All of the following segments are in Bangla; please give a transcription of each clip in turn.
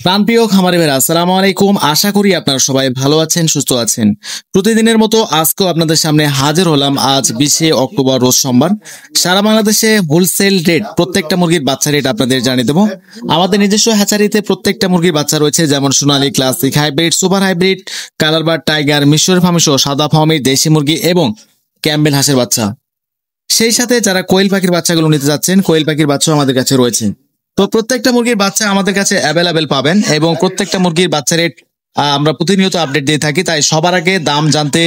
প্রাণপ্রিয় খামারি ভাইরা আসসালামু আলাইকুম। আশা করি আপনারা সবাই ভালো আছেন, সুস্থ আছেন। প্রতিদিনের মতো আজকেও আপনাদের সামনে হাজির হলাম। আজ 20শে অক্টোবর, রোজ সোমবার। সারা বাংলাদেশে হোলসেল রেট, প্রত্যেকটা মুরগির বাচ্চা রেট আপনাদের জানিয়ে দেবো। আমাদের নিজস্ব হ্যাচারিতে প্রত্যেকটা মুরগির বাচ্চা রয়েছে, যেমন Sonali, classic, hybrid, super hybrid, colour bird, tiger, মিশর ফার্মি সহ সাদা ফার্মি, দেশি মুরগি এবং ক্যাম্বেল হাঁসের বাচ্চা। সেই সাথে যারা কোয়েল পাখির বাচ্চাগুলো নিতে যাচ্ছেন, কোয়েল পাখির বাচ্চাও আমাদের কাছে রয়েছে। তো প্রত্যেকটা মুরগির বাচ্চা আমাদের কাছে অ্যাভেলেবেল পাবেন এবং প্রত্যেকটা মুরগির বাচ্চা রেট আমরা প্রতিনিয়ত আপডেট দিয়ে থাকি। তাই সবার আগে দাম জানতে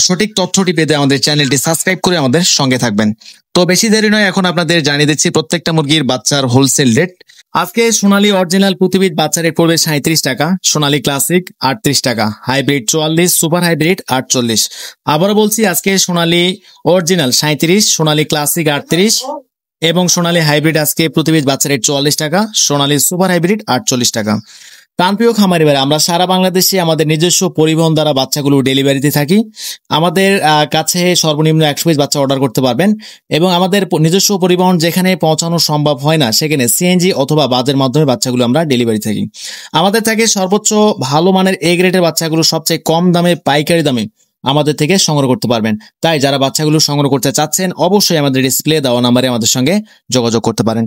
সঠিক তথ্যটি পেতে আমাদের চ্যানেলটি সাবস্ক্রাইব করে আমাদের সঙ্গে থাকবেন। তো বেশি দেরি নয়, এখন আপনাদের জানিয়ে দিচ্ছি প্রত্যেকটা মুরগির বাচ্চার হোলসেল রেট। আজকে সোনালী অরিজিনাল প্রতিবিদ বাচ্চা রেট পড়বে 37 টাকা, সোনালী ক্লাসিক 38 টাকা, হাইব্রিড 44, সুপার হাইব্রিড 48। আবারও বলছি, আজকে সোনালী অরিজিনাল 37, সোনালী ক্লাসিক 38 এবং সোনালী হাইব্রিড আজকে প্রতিবিদ বাচ্চা রেট 44 টাকা, সোনালী সুপার হাইব্রিড 48 টাকা। প্রাণপ্রিয় খামারি ভাইরা, আমরা সারা বাংলাদেশে আমাদের নিজস্ব পরিবহন দ্বারা বাচ্চাগুলো ডেলিভারিতে থাকি। আমাদের কাছে সর্বনিম্ন 100 পিস বাচ্চা অর্ডার করতে পারবেন এবং আমাদের নিজস্ব পরিবহন যেখানে পৌঁছানো সম্ভব হয় না, সেখানে সিএনজি অথবা বাসের মাধ্যমে বাচ্চাগুলো আমরা ডেলিভারি থাকি। আমাদের থেকে সর্বোচ্চ ভালো মানের এ গ্রেডের বাচ্চাগুলো সবচেয়ে কম দামে, পাইকারি দামে আমাদের থেকে সংগ্রহ করতে পারবেন। তাই যারা বাচ্চাগুলো সংগ্রহ করতে চাচ্ছেন, অবশ্যই আমাদের ডিসপ্লে দেওয়া নাম্বারে আমাদের সঙ্গে যোগাযোগ করতে পারেন।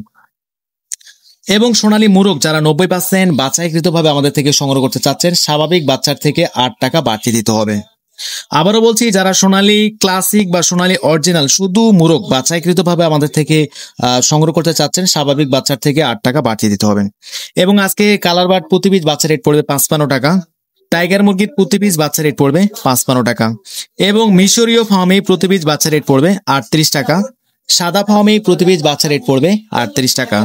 এবং সোনালী মুরগ যারা 90% বাছাইকৃতভাবে আমাদের থেকে সংগ্রহ করতে চাচ্ছেন, স্বাভাবিক বাচ্চার থেকে 8 টাকা বাড়তি দিতে হবে। আবারও বলছি, যারা সোনালী ক্লাসিক বা সোনালী অরিজিনাল শুধু মুরগ বাছাইকৃতভাবে আমাদের থেকে সংগ্রহ করতে চাচ্ছেন, স্বাভাবিক বাচ্চার থেকে 8 টাকা বাড়তি দিতে হবে। এবং আজকে কালারবার্ড প্রতি পিস বাচ্চা রেট পড়বে 55 টাকা, টাইগার মুরগির প্রতি পিস বাচ্চা রেট পড়বে 55 টাকা এবং মিশরীয় ফার্মে প্রতি পিস বাচ্চা রেট পড়বে 38 টাকা, সাদা ফার্মে প্রতি পিস বাচ্চা রেট পড়বে 38 টাকা।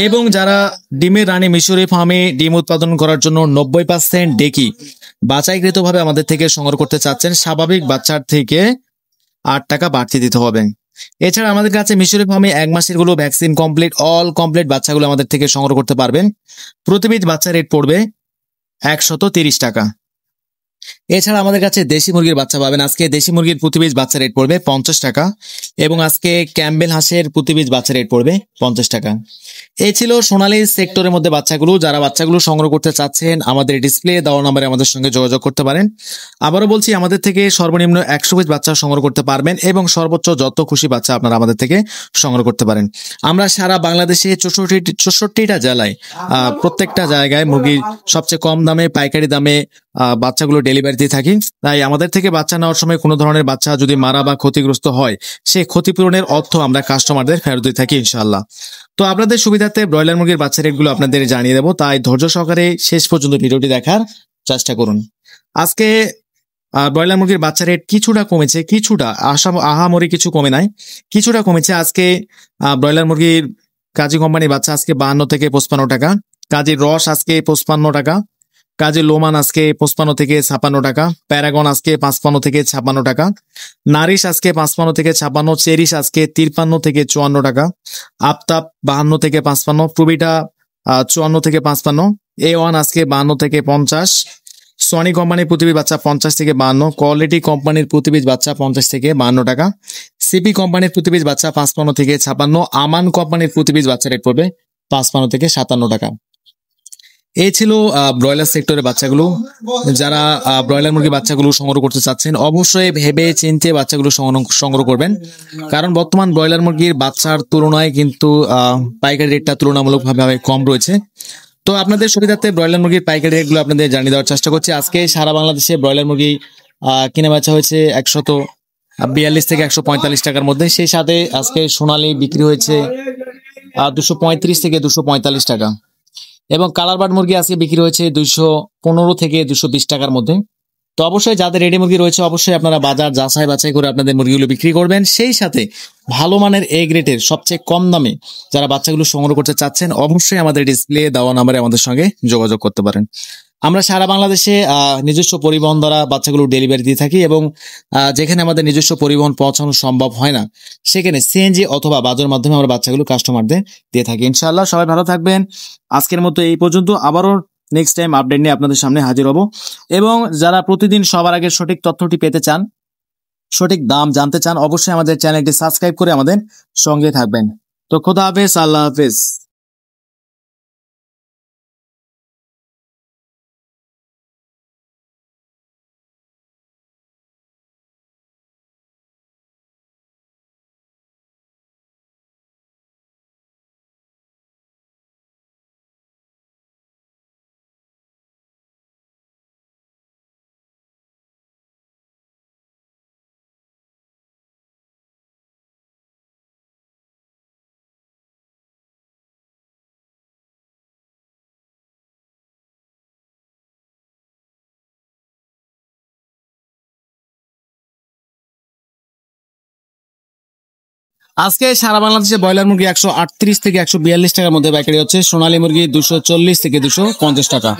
এবং যারা ডিমের রানী মিশরীয় ফার্মে ডিম উৎপাদন করার জন্য 90% ডেকি বাছাইকৃতভাবে আমাদের থেকে সংগ্রহ করতে চাচ্ছেন, স্বাভাবিক বাচ্চার থেকে 8 টাকা বাড়তি দিতে হবে। এছাড়া আমাদের কাছে মিশরীয় ফার্মে 1 মাসের গুলো ভ্যাকসিন কমপ্লিট, অল কমপ্লিট বাচ্চাগুলো আমাদের থেকে সংগ্রহ করতে পারবেন। প্রতি পিস বাচ্চা রেট পড়বে 130 টাকা। এছাড়া আমাদের কাছে দেশি মুরগির বাচ্চা পাবেন। আজকে দেশি মুরগির প্রতি পিস বাচ্চা রেট পড়বে 50 টাকা এবং আজকে ক্যাম্বেল হাঁসের প্রতি পিস বাচ্চা রেট পড়বে 50 টাকা। এই ছিল সোনালী সেক্টরের মধ্যে বাচ্চাগুলো। যারা বাচ্চাগুলো সংগ্রহ করতে চাচ্ছেন, আমাদের ডিসপ্লে দেওয়া নম্বরে আমাদের সঙ্গে যোগাযোগ করতে পারেন। আবারও বলছি, আমাদের থেকে সর্বনিম্ন 100 পিস বাচ্চা সংগ্রহ করতে পারবেন এবং সর্বোচ্চ যত খুশি বাচ্চা আপনারা আমাদের থেকে সংগ্রহ করতে পারেন। আমরা সারা বাংলাদেশে 64টা জেলায় প্রত্যেকটা জায়গায় মুরগির সবচেয়ে কম দামে, পাইকারি দামে বাচ্চাগুলো ডেলিভারি দিয়ে থাকি। তাই আমাদের থেকে বাচ্চা নেওয়ার সময় কোনো ধরনের বাচ্চা যদি মারা বা ক্ষতিগ্রস্ত হয়, সেই ক্ষতিপূরণের অর্থ আমরা কাস্টমারদের ফেরত দিয়ে থাকি ইনশাআল্লাহ। তো আপনাদের সুবিধার্থে ব্রয়লার মুরগির বাচ্চা রেটগুলো আপনাদের জানিয়ে দেবো, তাই ধৈর্য সহকারে শেষ পর্যন্ত ভিডিওটি দেখার চেষ্টা করুন। আজকে ব্রয়লার মুরগির বাচ্চা রেট কিছুটা কমেছে, কিছুটা আহামরি কিছু কমে নাই, কিছুটা কমেছে। আজকে ব্রয়লার মুরগির কাজী কোম্পানির বাচ্চা আজকে 52 থেকে 55 টাকা, কাজী রস আজকে 55 টাকা, কাজী লোমান আজকে 55 থেকে 56 টাকা, প্যারাগন আজকে 55 থেকে 56 টাকা, নারিশ আজকে 55 থেকে 56, চেরিশ আজকে 53 থেকে 54 টাকা, আফতাব 52 থেকে 55, প্রবিটা 54 থেকে 55, A1 আজকে 52 থেকে 50, সনি কোম্পানির প্রতিপিস বাচ্চা 50 থেকে 52, কোয়ালিটি কোম্পানির প্রতিপিস বাচ্চা 50 থেকে 52 টাকা, সিপি কোম্পানির প্রতিপিস বাচ্চা 55 থেকে 56, আমান কোম্পানির প্রতিপিস বাচ্চা রেট পড়বে 55 থেকে 57 টাকা। এই ছিল ব্রয়লার সেক্টরের বাচ্চাগুলো। যারা ব্রয়লার মুরগির বাচ্চাগুলো সংগ্রহ করতে চাচ্ছেন, অবশ্যই ভেবে চিন্তে বাচ্চাগুলো সংগ্রহ করবেন, কারণ বর্তমান ব্রয়লার মুরগির বাচ্চার তুলনায় কিন্তু পাইকারি রেটটা তুলনামূলকভাবে কম রয়েছে। তো আপনাদের সুবিধার্থে ব্রয়লার মুরগির পাইকারি রেটগুলো আপনাদের জানিয়ে দেওয়ার চেষ্টা করছি। আজকে সারা বাংলাদেশে ব্রয়লার মুরগি কিনে বেচা হয়েছে 142 থেকে 145 টাকার মধ্যে। সেই সাথে আজকে সোনালী বিক্রি হয়েছে 235 থেকে 245 টাকা এবং কালারবার্ড মুরগি আজকে বিক্রি হয়েছে 215 থেকে 220 টাকার মধ্যে। তো অবশ্যই যাদের রেডি মুরগি রয়েছে, অবশ্যই আপনারা বাজার যাচাই বাছাই করে আপনাদের মুরগিগুলো বিক্রি করবেন। সেই সাথে ভালো মানের এ গ্রেডের সবচেয়ে কম দামে যারা বাচ্চাগুলো সংগ্রহ করতে চাচ্ছেন, অবশ্যই আমাদের ডিসপ্লে দেওয়া নাম্বারে আমাদের সঙ্গে যোগাযোগ করতে পারেন। আমরা সারা বাংলাদেশে নিজস্ব পরিবহন দ্বারা বাচ্চাগুলো ডেলিভারি দিয়ে থাকি এবং যেখানে আমাদের নিজস্ব পরিবহন পৌঁছানো সম্ভব হয় না, সেখানে সিএনজি অথবা বাসের মাধ্যমে আমরা বাচ্চাগুলো কাস্টমারদের দিয়ে থাকি ইনশাআল্লাহ। সবাই ভালো থাকবেন। আজকের মতো এই পর্যন্ত, আবারও নেক্সট টাইম আপডেট নিয়ে আপনাদের সামনে হাজির হব। এবং যারা প্রতিদিন সবার আগে সঠিক তথ্যটি পেতে চান, সঠিক দাম জানতে চান, অবশ্যই আমাদের চ্যানেলটি সাবস্ক্রাইব করে আমাদের সঙ্গে থাকবেন। তো খোদা হাফেজ, আল্লাহ হাফেজ। আজকে সারা বাংলাদেশে ব্রয়লার মুরগি 138 থেকে 142 টাকার মধ্যে পাইকারি হচ্ছে, সোনালী মুরগি 240 থেকে 250 টাকা।